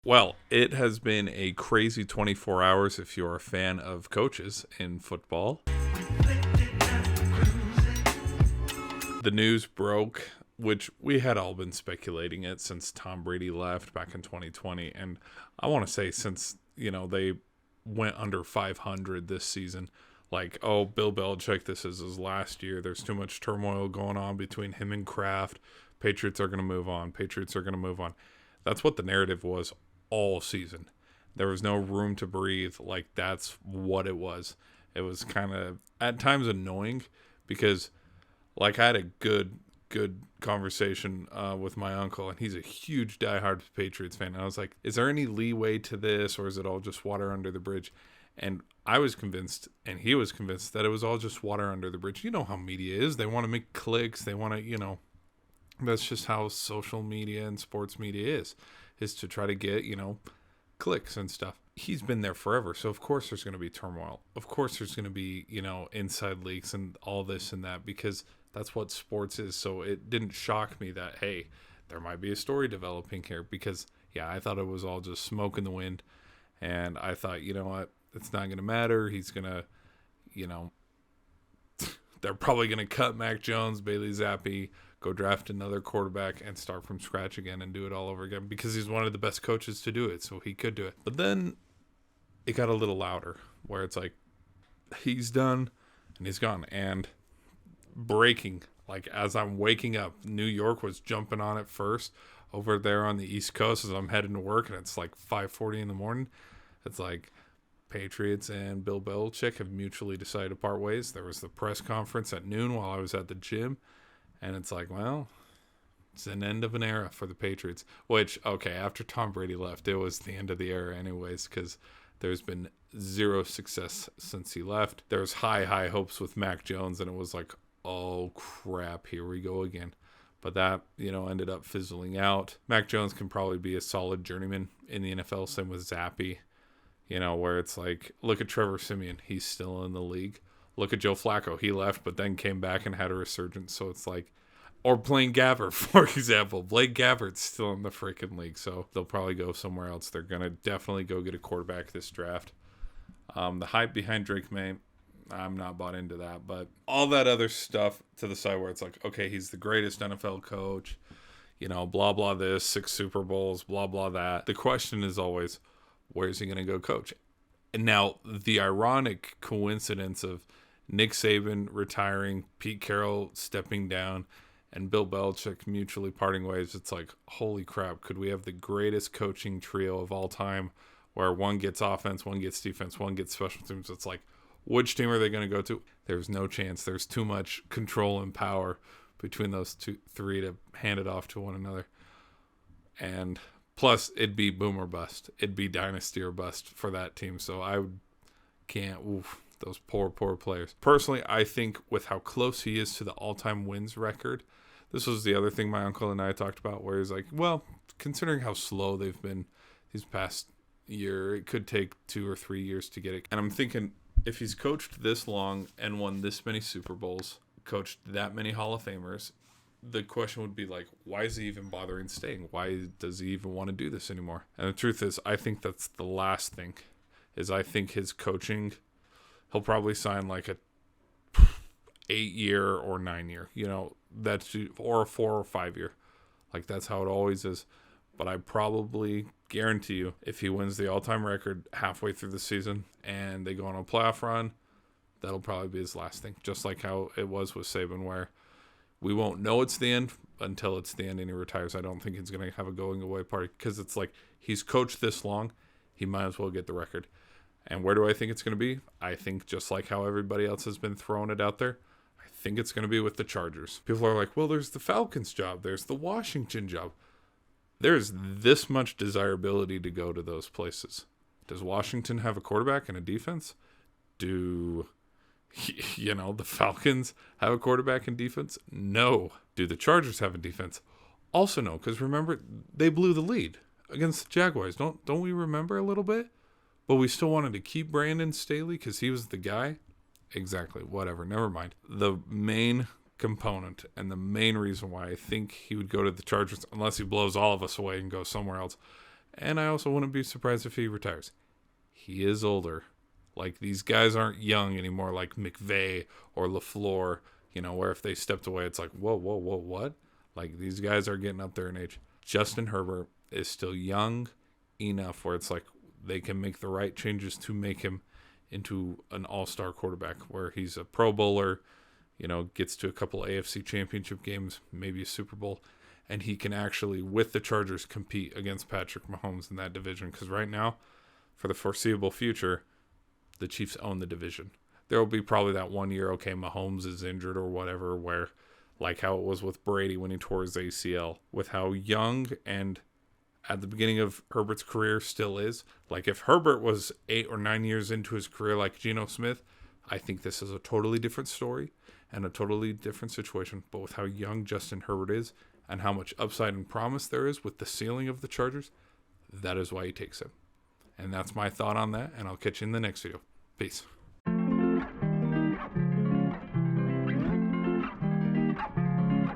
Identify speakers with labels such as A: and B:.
A: Well, it has been a crazy 24 hours if you're a fan of coaches in football. The news broke, which we had all been speculating it since Tom Brady left back in 2020. And I want to say since, they went under 500 this season. Like, oh, Bill Belichick, this is his last year. There's too much turmoil going on between him and Kraft. Patriots are going to move on. Patriots are going to move on. That's what the narrative was all season. There was no room to breathe. Like, that's what it was. It was kind of at times annoying because, like, I had a good conversation with my uncle, and he's a huge diehard Patriots fan. And I was like, is there any leeway to this, or is it all just water under the bridge? And I was convinced, and he was convinced, that it was all just water under the bridge. You know how media is. They want to make clicks. They want to, that's just how social media and sports media is to try to get, clicks and stuff. He's been there forever, so of course there's going to be turmoil. Of course there's going to be, inside leaks and all this and that, because that's what sports is. So it didn't shock me that, hey, there might be a story developing here, because, yeah, I thought it was all just smoke in the wind. And I thought, you know what, it's not going to matter. He's going to, they're probably going to cut Mac Jones, Bailey Zappi, go draft another quarterback and start from scratch again and do it all over again, because he's one of the best coaches to do it, so he could do it. But then it got a little louder, where it's like, he's done and he's gone. And breaking, like, as I'm waking up, New York was jumping on it first over there on the East Coast as I'm heading to work, and it's like 5:40 in the morning. It's like, Patriots and Bill Belichick have mutually decided to part ways. There was the press conference at noon while I was at the gym, and it's like, well, it's an end of an era for the Patriots. Which, okay, after Tom Brady left, it was the end of the era anyways, because there's been zero success since he left. There was high hopes with Mac Jones, and it was like, oh crap, here we go again. But that, ended up fizzling out. Mac Jones can probably be a solid journeyman in the NFL, same with Zappi. Where it's like, look at Trevor Siemian. He's still in the league. Look at Joe Flacco. He left, but then came back and had a resurgence. So it's like, or Blaine Gabbert, for example. Blaine Gabbert's still in the freaking league. So they'll probably go somewhere else. They're going to definitely go get a quarterback this draft. The hype behind Drake May, I'm not bought into that. But all that other stuff to the side where it's like, okay, he's the greatest NFL coach. Blah, blah this, 6 Super Bowls, blah, blah that. The question is always, where's he going to go coach? And now the ironic coincidence of Nick Saban retiring, Pete Carroll stepping down, and Bill Belichick mutually parting ways. It's like, holy crap, could we have the greatest coaching trio of all time, where one gets offense, one gets defense, one gets special teams? It's like, which team are they going to go to? There's no chance. There's too much control and power between those three to hand it off to one another. And plus, it'd be boom or bust. It'd be dynasty or bust for that team. So I can't. Those poor players. Personally, I think with how close he is to the all-time wins record, this was the other thing my uncle and I talked about, where he's like, well, considering how slow they've been these past year, it could take 2 or 3 years to get it. And I'm thinking, if he's coached this long and won this many Super Bowls, coached that many Hall of Famers, the question would be like, why is he even bothering staying? Why does he even want to do this anymore? And the truth is, I think that's the last thing. I think his coaching, he'll probably sign like a 8-year or 9-year, that's, or a 4 or 5 year. Like, that's how it always is. But I probably guarantee you, if he wins the all-time record halfway through the season and they go on a playoff run, that'll probably be his last thing. Just like how it was with Saban, where we won't know it's the end until it's the end and he retires. I don't think he's going to have a going away party, because it's like, he's coached this long, he might as well get the record. And where do I think it's going to be? I think just like how everybody else has been throwing it out there, I think it's going to be with the Chargers. People are like, well, there's the Falcons job, there's the Washington job. There's this much desirability to go to those places. Does Washington have a quarterback and a defense? Do the Falcons have a quarterback and defense? No. Do the Chargers have a defense? Also no, because remember, they blew the lead against the Jaguars. Don't we remember a little bit? But we still wanted to keep Brandon Staley because he was the guy. Exactly. Whatever. Never mind. The main component and the main reason why I think he would go to the Chargers, unless he blows all of us away and goes somewhere else, And I also wouldn't be surprised if he retires. He is older. Like, these guys aren't young anymore, like McVay or LaFleur, where if they stepped away, it's like, whoa, what? Like, these guys are getting up there in age. Justin Herbert is still young enough where it's like they can make the right changes to make him into an all-star quarterback, where he's a Pro Bowler, gets to a couple AFC championship games, maybe a Super Bowl, and he can actually, with the Chargers, compete against Patrick Mahomes in that division. Because right now, for the foreseeable future, the Chiefs own the division. There will be probably that 1 year, okay, Mahomes is injured or whatever, where, like how it was with Brady when he tore his ACL, with how young and at the beginning of Herbert's career still is. Like, if Herbert was 8 or 9 years into his career like Geno Smith, I think this is a totally different story and a totally different situation. But with how young Justin Herbert is and how much upside and promise there is with the ceiling of the Chargers, that is why he takes him. And that's my thought on that, and I'll catch you in the next video. Peace.